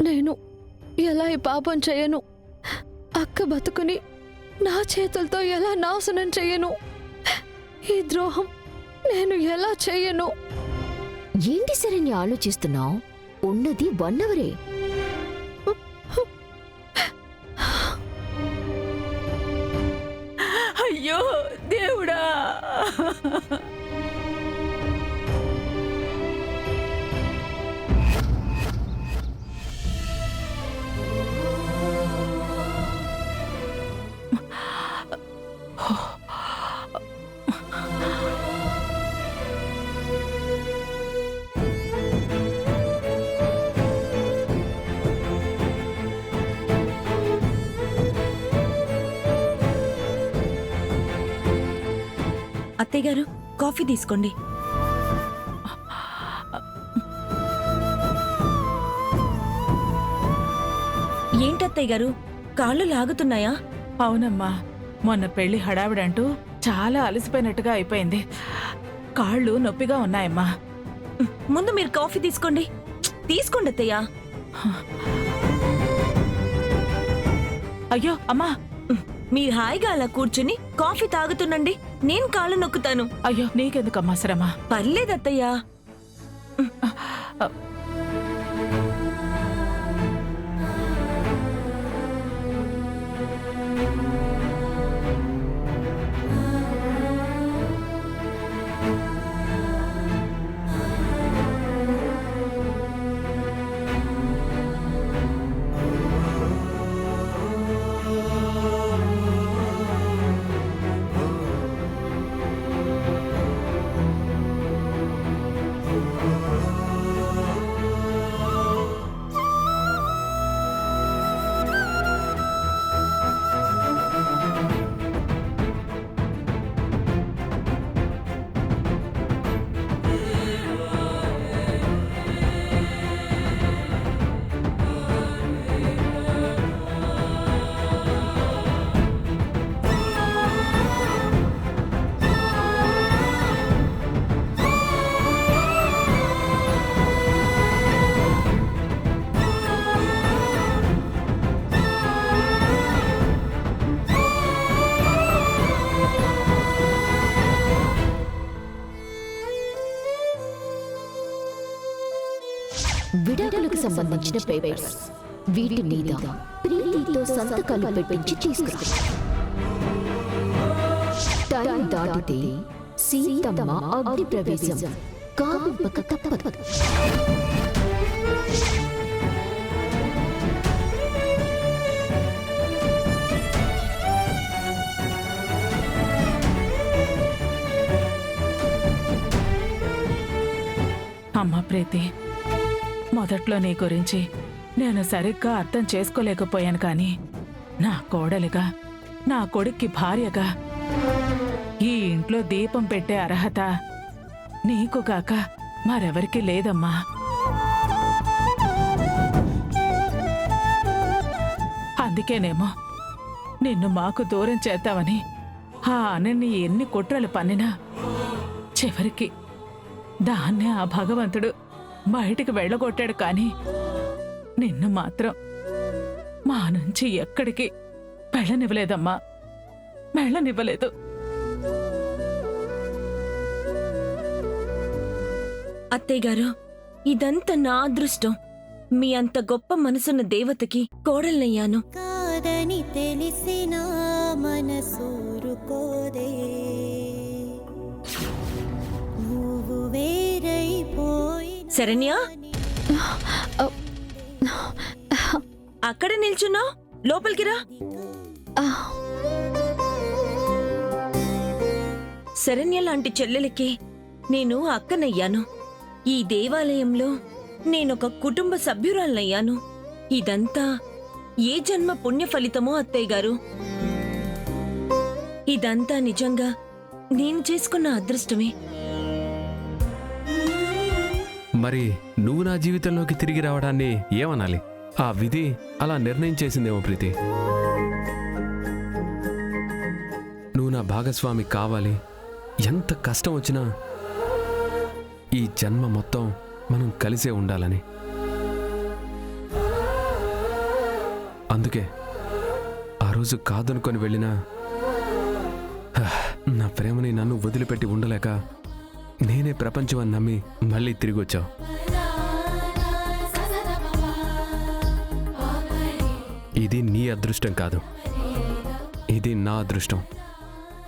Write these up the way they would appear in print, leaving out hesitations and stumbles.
నేను ఎలా ఈ పాపం చేయను? అక్క బతుకుని నా చేతులతో ఎలా నాశనం చేయను? ఈ ద్రోహం నేను ఎలా చేయను? ఏంటి శరణ్య ఆలోచిస్తున్నావు? ఉన్నది 1 అవరే. అయ్యో దేవుడా! అత్తయ్య గారు, కాఫీ తీసుకోండి. ఏంటత్తయ్య గారు, కాళ్ళు లాగుతున్నాయా? అవునమ్మా, మొన్న పెళ్లి హడావిడంటూ చాలా అలసిపోయినట్టుగా అయిపోయింది. కాళ్ళు నొప్పిగా ఉన్నాయమ్మా. ముందు మీరు కాఫీ తీసుకోండి. తీసుకోండి అత్తయ్య. అయ్యో అమ్మా, మీరు హాయిగా అలా కూర్చుని కాఫీ తాగుతుండండి. నేను కాళ్ళు నొక్కుతాను. అయ్యో నీకెందుకమ్మా శ్రమ? పర్లేదత్తయ్యా. విడాకులకు సంబంధించిన పేపర్స్ వీటి మీద ప్రీతితో సంతకాలు పెట్టించి తీసుకురా. టైం దాటితే సీతమ్మ అగ్ని ప్రవేశం కావింపక తప్పదు. అమ్మా ప్రీతి, మొదట్లో నీ గురించి నేను సరిగ్గా అర్థం చేసుకోలేకపోయాను, కానీ నా కోడలిగా, నా కొడుక్కి భార్యగా ఈ ఇంట్లో దీపం పెట్టే అర్హత నీకు కాక మరెవరికి లేదమ్మా. అందుకేనేమో నిన్ను మాకు దూరం చేద్దామని ఆ అనని ఎన్ని కుట్రలు పన్నినా చివరికి దాన్నే ఆ భగవంతుడు బయటికి వెళ్ళగొట్టాడు, కానీ నిన్ను మాత్రం మా నుంచి ఎక్కడికి వెళ్ళనివ్వలేదమ్మా, వెళ్ళనివ్వలేదు. అత్తయ్య గారు, ఇదంతా నా అదృష్టం. మీ అంత గొప్ప మనసున్న దేవతకి కోడల్నయ్యాను. కాదని తెలిసిన మనసూరుకోదే, నువ్వు వేరైపోయి. శరణ్య, అక్కడ నిల్చున్నావు, లోపలికి రా. శరణ్య లాంటి చెల్లెలకి నేను అక్కనయ్యాను. ఈ దేవాలయంలో నేనొక కుటుంబ సభ్యురాలనయ్యాను. ఇదంతా ఏ జన్మ పుణ్య ఫలితమో అత్తయ్య గారు. ఇదంతా నిజంగా నేను చేసుకున్న అదృష్టమే. మరి నువ్వు నా జీవితంలోకి తిరిగి రావడాన్ని ఏమనాలి? ఆ విధి అలా నిర్ణయం చేసిందేమో ప్రీతి. నువ్వు నా భాగస్వామి కావాలి. ఎంత కష్టం వచ్చినా ఈ జన్మ మొత్తం మనం కలిసే ఉండాలని. అందుకే ఆ రోజు కాదనుకొని వెళ్ళినా నా ప్రేమని నన్ను వదిలిపెట్టి ఉండలేక నేనే ప్రపంచం అని నమ్మి మళ్ళీ తిరిగి వచ్చావు. ఇది నీ అదృష్టం కాదు, ఇది నా అదృష్టం.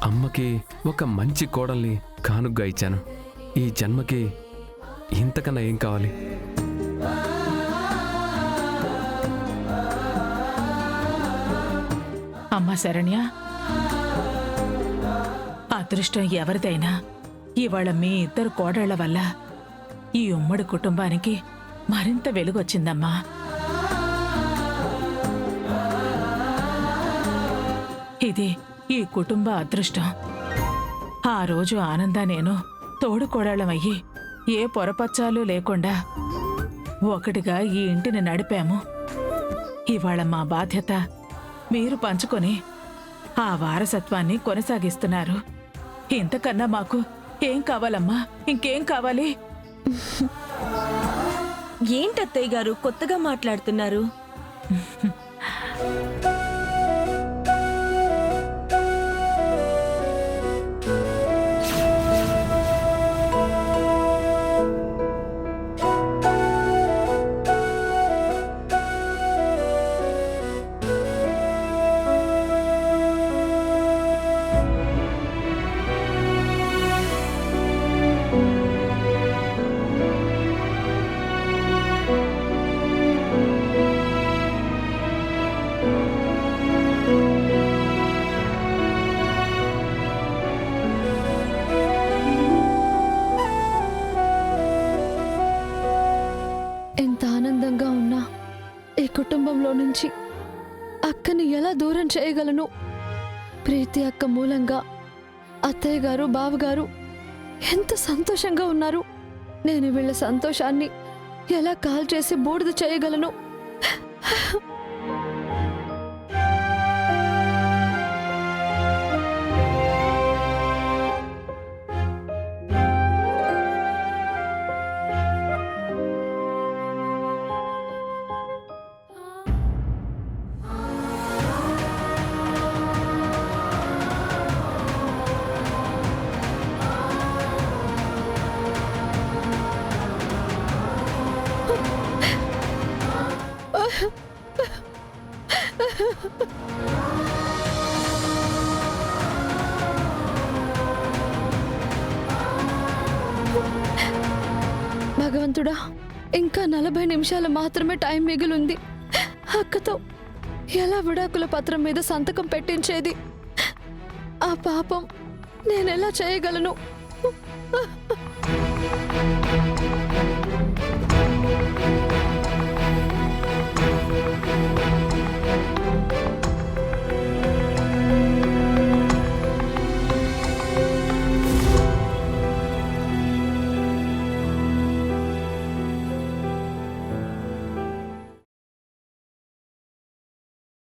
అమ్మకి ఒక మంచి కోడల్ని కానుగ్గా ఇచ్చాను. ఈ జన్మకి ఇంతకన్నా ఏం కావాలి? అమ్మా శరణ్య, అదృష్టం ఎవరిదైనా ఇవాళ మీ ఇద్దరు కోడళ్ల వల్ల ఈ ఉమ్మడి కుటుంబానికి మరింత వెలుగొచ్చిందమ్మా. ఇది ఈ కుటుంబ అదృష్టం. ఆ రోజు ఆనంద నేను తోడుకోడళ్ళమయ్యి ఏ పొరపచ్చాలు లేకుండా ఒకటిగా ఈ ఇంటిని నడిపాము. ఇవాళ మా బాధ్యత మీరు పంచుకొని ఆ వారసత్వాన్ని కొనసాగిస్తున్నారు. ఇంతకన్నా మాకు ఏం కావాలమ్మా? ఇంకేం కావాలి? ఏంటత్తయ్య గారు కొత్తగా మాట్లాడుతున్నారు? ఎంత ఆనందంగా ఉన్నా ఈ కుటుంబంలో నుంచి అక్కని ఎలా దూరం చేయగలను? ప్రీతి అక్క మూలంగా అత్తయ్య గారు, బావగారు ఎంత సంతోషంగా ఉన్నారు. నేను వీళ్ళ సంతోషాన్ని ఎలా కాల్చేసి బూడిద చేయగలను? భగవంతుడా, ఇంకా 40 నిమిషాలు మాత్రమే టైం మిగిలింది. అక్కతో ఎలా విడాకుల పత్రం మీద సంతకం పెట్టించేది? ఆ పాపం నేనెలా చేయగలను?